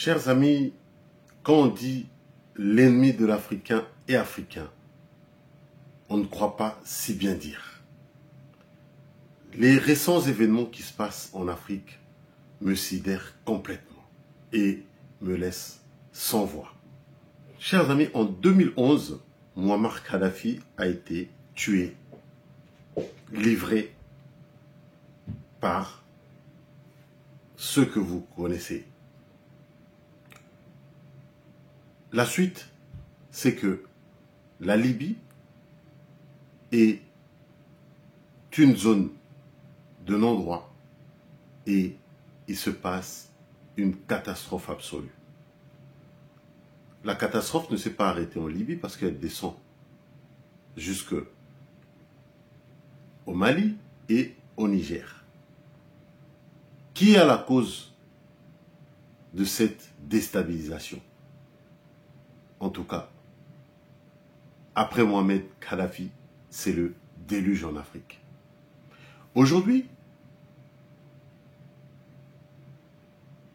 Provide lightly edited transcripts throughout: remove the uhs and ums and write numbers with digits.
Chers amis, quand on dit l'ennemi de l'Africain est africain, on ne croit pas si bien dire. Les récents événements qui se passent en Afrique me sidèrent complètement et me laissent sans voix. Chers amis, en 2011, Muammar Kadhafi a été tué, livré par ceux que vous connaissez. La suite, c'est que la Libye est une zone de non-droit et il se passe une catastrophe absolue. La catastrophe ne s'est pas arrêtée en Libye parce qu'elle descend jusque au Mali et au Niger. Qui est à la cause de cette déstabilisation? En tout cas, après Mohamed Kadhafi, c'est le déluge en Afrique. Aujourd'hui,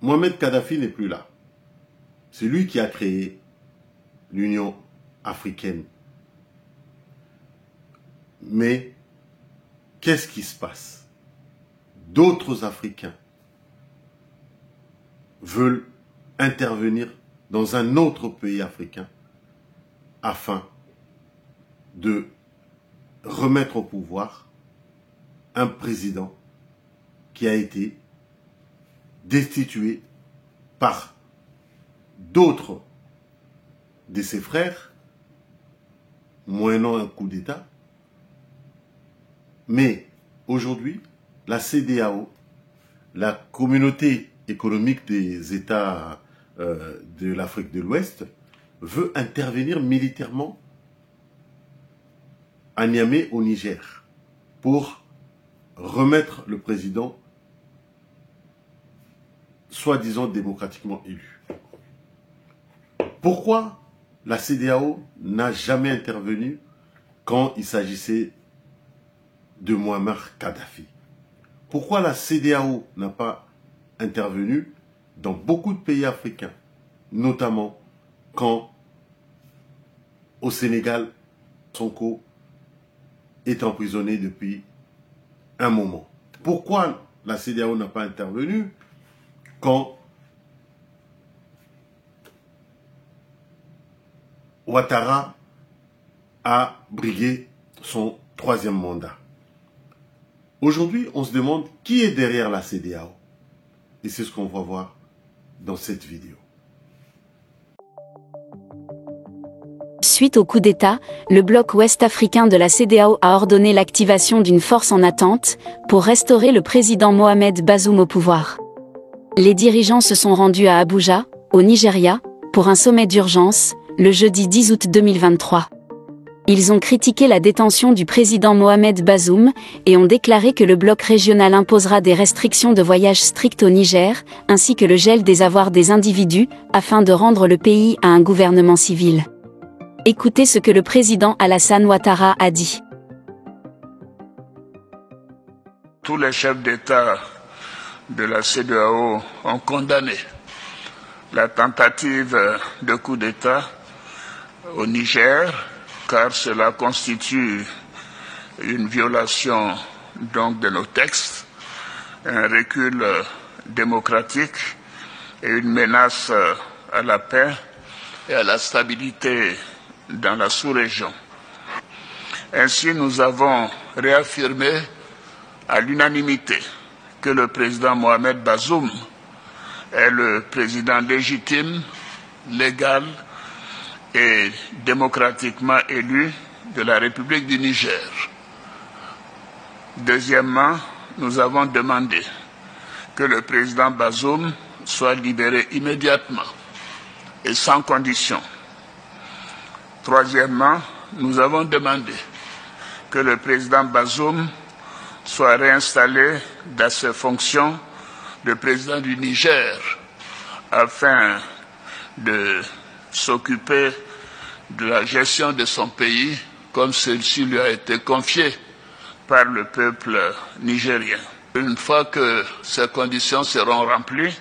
Mohamed Kadhafi n'est plus là. C'est lui qui a créé l'Union africaine. Mais qu'est-ce qui se passe? D'autres Africains veulent intervenir dans un autre pays africain afin de remettre au pouvoir un président qui a été destitué par d'autres de ses frères, moyennant un coup d'État. Mais aujourd'hui, la CEDEAO, la communauté économique des États de l'Afrique de l'Ouest, veut intervenir militairement à Niamey au Niger pour remettre le président soi-disant démocratiquement élu. Pourquoi la CEDEAO n'a jamais intervenu quand il s'agissait de Muammar Kadhafi? Pourquoi la CEDEAO n'a pas intervenu dans beaucoup de pays africains, notamment quand au Sénégal, Sonko est emprisonné depuis un moment? Pourquoi la CEDEAO n'a pas intervenu quand Ouattara a brigué son 3e mandat? Aujourd'hui, on se demande qui est derrière la CEDEAO. Et c'est ce qu'on va voir dans cette vidéo. Suite au coup d'État, le bloc ouest-africain de la CEDEAO a ordonné l'activation d'une force en attente pour restaurer le président Mohamed Bazoum au pouvoir. Les dirigeants se sont rendus à Abuja, au Nigeria, pour un sommet d'urgence, le jeudi 10 août 2023. Ils ont critiqué la détention du président Mohamed Bazoum et ont déclaré que le bloc régional imposera des restrictions de voyage strictes au Niger, ainsi que le gel des avoirs des individus, afin de rendre le pays à un gouvernement civil. Écoutez ce que le président Alassane Ouattara a dit. Tous les chefs d'État de la CEDEAO ont condamné la tentative de coup d'État au Niger, car cela constitue une violation donc de nos textes, un recul démocratique et une menace à la paix et à la stabilité dans la sous-région. Ainsi, nous avons réaffirmé à l'unanimité que le président Mohamed Bazoum est le président légitime, légal et démocratiquement élu de la République du Niger. Deuxièmement, nous avons demandé que le président Bazoum soit libéré immédiatement et sans condition. Troisièmement, nous avons demandé que le président Bazoum soit réinstallé dans ses fonctions de président du Niger afin de s'occuper de la gestion de son pays comme celle-ci lui a été confiée par le peuple nigérien. Une fois que ces conditions seront remplies,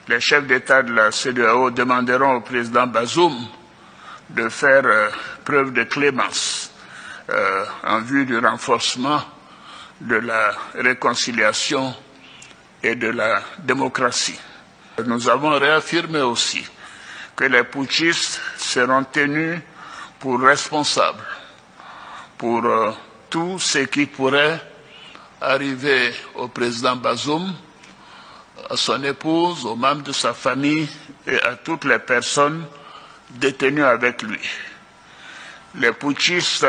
les chefs d'État de la CEDEAO demanderont au président Bazoum de faire preuve de clémence en vue du renforcement de la réconciliation et de la démocratie. Nous avons réaffirmé aussi que les putschistes seront tenus pour responsables pour tout ce qui pourrait arriver au président Bazoum, à son épouse, aux membres de sa famille et à toutes les personnes détenues avec lui. Les putschistes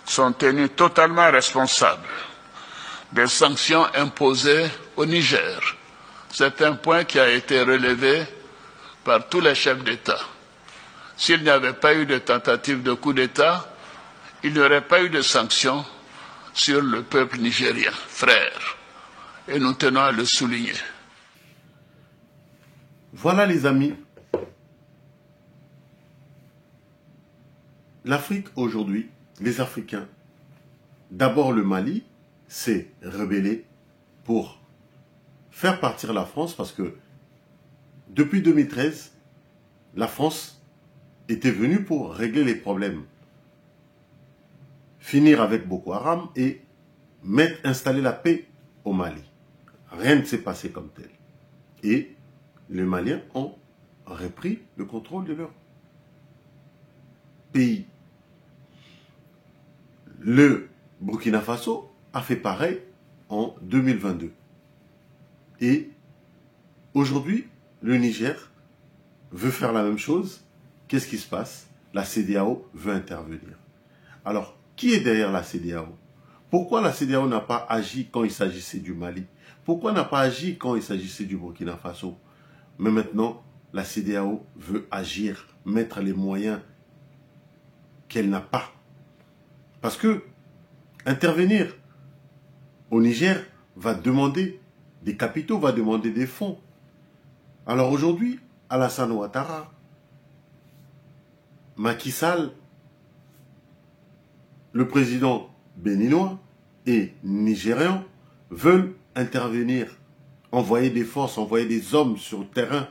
sont tenus totalement responsables des sanctions imposées au Niger. C'est un point qui a été relevé par tous les chefs d'État. S'il n'y avait pas eu de tentative de coup d'État, il n'y aurait pas eu de sanctions sur le peuple nigérien, frère. Et nous tenons à le souligner. Voilà les amis. L'Afrique aujourd'hui, les Africains, d'abord le Mali, s'est rebellé pour faire partir la France parce que depuis 2013, la France était venue pour régler les problèmes. Finir avec Boko Haram et installer la paix au Mali. Rien ne s'est passé comme tel. Et les Maliens ont repris le contrôle de leur pays. Le Burkina Faso a fait pareil en 2022. Et aujourd'hui, le Niger veut faire la même chose. Qu'est-ce qui se passe? La CEDEAO veut intervenir. Alors, qui est derrière la CEDEAO? Pourquoi la CEDEAO n'a pas agi quand il s'agissait du Mali? Pourquoi n'a pas agi quand il s'agissait du Burkina Faso? Mais maintenant, la CEDEAO veut agir, mettre les moyens qu'elle n'a pas. Parce que intervenir au Niger va demander des capitaux, va demander des fonds. Alors aujourd'hui, Alassane Ouattara, Macky Sall, le président béninois et nigérian veulent intervenir, envoyer des forces, envoyer des hommes sur le terrain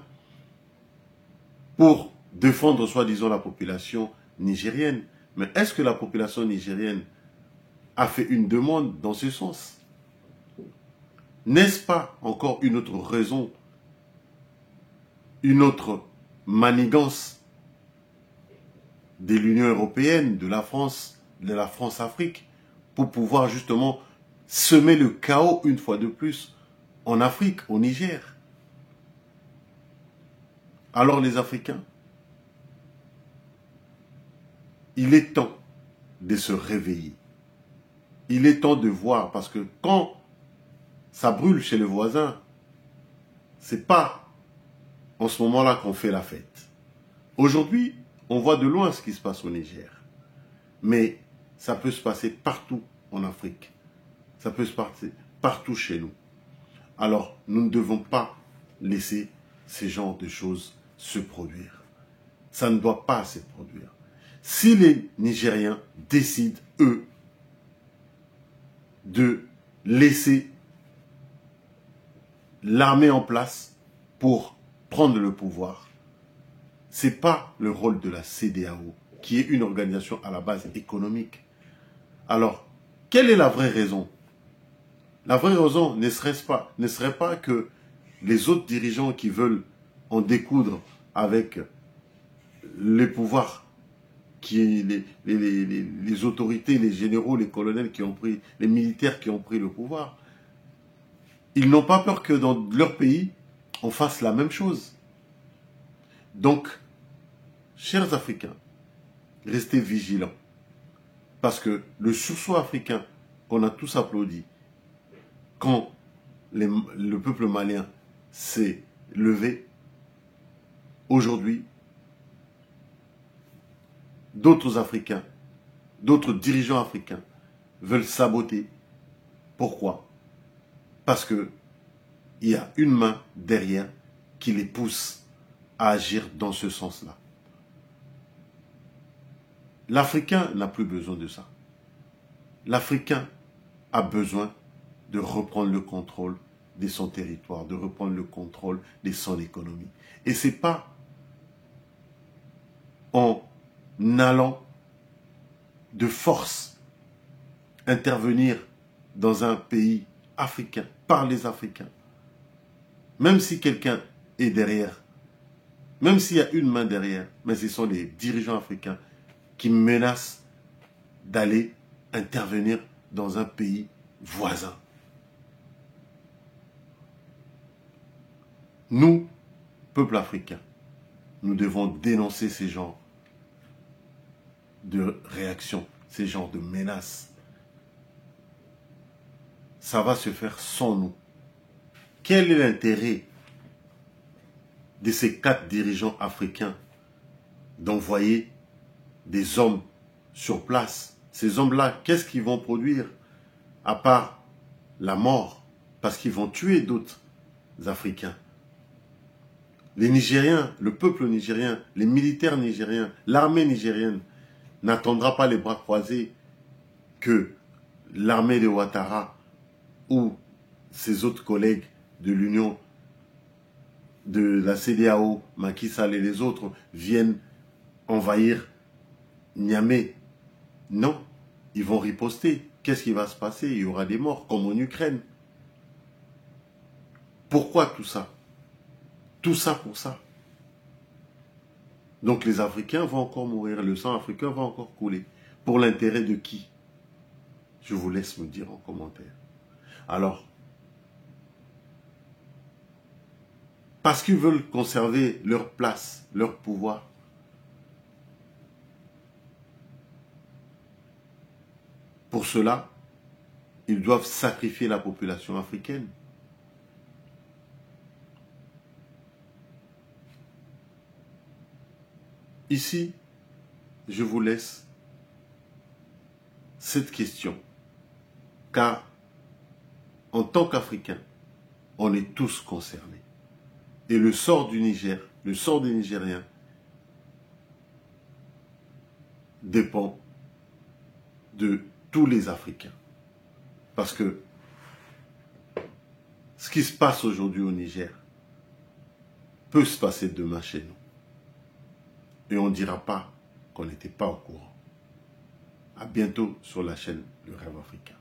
pour défendre soi-disant la population nigérienne. Mais est-ce que la population nigérienne a fait une demande dans ce sens? N'est-ce pas encore une autre raison, une autre manigance de l'Union européenne, de la France-Afrique, pour pouvoir justement semer le chaos une fois de plus en Afrique, au Niger? Alors les Africains, il est temps de se réveiller. Il est temps de voir, parce que quand ça brûle chez le voisin, c'est pas en ce moment-là qu'on fait la fête. Aujourd'hui, on voit de loin ce qui se passe au Niger. Mais ça peut se passer partout en Afrique. Ça peut se passer partout chez nous. Alors, nous ne devons pas laisser ces genres de choses se produire. Ça ne doit pas se produire. Si les Nigériens décident, eux, de laisser l'armée en place pour prendre le pouvoir, ce n'est pas le rôle de la CEDEAO, qui est une organisation à la base économique. Alors, quelle est la vraie raison? La vraie raison ne serait pas que les autres dirigeants qui veulent en découdre avec les pouvoirs, les autorités, les généraux, les colonels qui ont pris, les militaires qui ont pris le pouvoir, ils n'ont pas peur que dans leur pays, on fasse la même chose. Donc, chers Africains, restez vigilants. Parce que le sursaut africain qu'on a tous applaudi, quand le peuple malien s'est levé, aujourd'hui, d'autres Africains, d'autres dirigeants africains veulent saboter. Pourquoi? Parce qu'il y a une main derrière qui les pousse à agir dans ce sens-là. L'Africain n'a plus besoin de ça. L'Africain a besoin de reprendre le contrôle de son territoire, de reprendre le contrôle de son économie. Et ce n'est pas en allant de force intervenir dans un pays africain, par les Africains, même si quelqu'un est derrière, même s'il y a une main derrière, mais ce sont les dirigeants africains qui menacent d'aller intervenir dans un pays voisin. Nous, peuple africain, nous devons dénoncer ces genres de réactions, ces genres de menaces. Ça va se faire sans nous. Quel est l'intérêt de ces 4 dirigeants africains d'envoyer des hommes sur place? Ces hommes-là, qu'est-ce qu'ils vont produire à part la mort? Parce qu'ils vont tuer d'autres Africains. Les Nigériens, le peuple nigérien, les militaires nigériens, l'armée nigérienne n'attendra pas les bras croisés que l'armée de Ouattara ou ses autres collègues de l'Union, de la CEDEAO, Macky Sall et les autres viennent envahir Niamey. Non, ils vont riposter. Qu'est-ce qui va se passer? Il y aura des morts, comme en Ukraine. Pourquoi tout ça? Tout ça pour ça. Donc les Africains vont encore mourir, le sang africain va encore couler. Pour l'intérêt de qui? Je vous laisse me dire en commentaire. Alors, parce qu'ils veulent conserver leur place, leur pouvoir, pour cela, ils doivent sacrifier la population africaine. Ici, je vous laisse cette question, car en tant qu'Africains, on est tous concernés. Et le sort du Niger, le sort des Nigériens, dépend de tous les Africains. Parce que ce qui se passe aujourd'hui au Niger peut se passer demain chez nous. Et on ne dira pas qu'on n'était pas au courant. À bientôt sur la chaîne Le Rêve Africain.